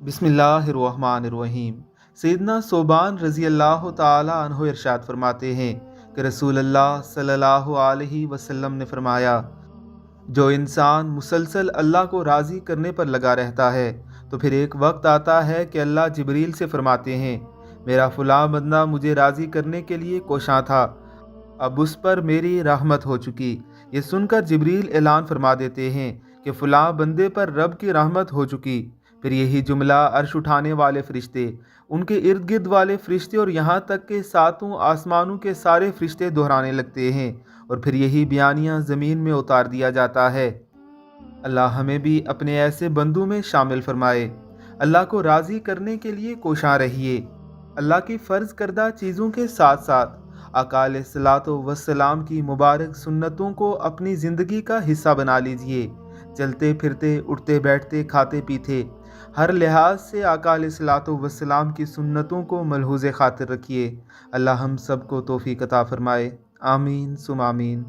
बिस्मिल्लाहिर्रहमानिर्रहीम। सैयदना सोबान रज़ी अल्लाह ताला अन्हु इरशाद फरमाते हैं कि रसूल अल्लाह सल्लल्लाहु अलैहि वसल्लम ने फरमाया, जो इंसान मुसलसल अल्लाह को राज़ी करने पर लगा रहता है तो फिर एक वक्त आता है कि अल्लाह जिब्रील से फरमाते हैं, मेरा फ़लाँ बंदा मुझे राज़ी करने के लिए कोशां था, अब उस पर मेरी रहमत हो चुकी। ये सुनकर जिब्रील ऐलान फरमा देते हैं कि फ़लाँ बंदे पर रब की रहमत हो चुकी। फिर यही जुमला अर्श उठाने वाले फरिश्ते, उनके इर्द गिर्द वाले फरिश्ते और यहाँ तक के सातों आसमानों के सारे फरिश्ते दोहराने लगते हैं और फिर यही बयानिया ज़मीन में उतार दिया जाता है। अल्लाह हमें भी अपने ऐसे बंदों में शामिल फरमाए। अल्लाह को राज़ी करने के लिए कोशां रहिए। अल्लाह की फ़र्ज़ करदा चीज़ों के साथ साथ आका अलैहिस्सलातो वस्सलाम की मुबारक सुन्नतों को अपनी ज़िंदगी का हिस्सा बना लीजिए। चलते फिरते, उठते बैठते, खाते पीते, हर लिहाज से आका अलैहिस्सलातो वस्सलाम की सुन्नतों को मलहूज़ खातिर रखिए। अल्लाह हम सबको तौफ़ीक़ अता फ़रमाए। आमीन सुम आमीन।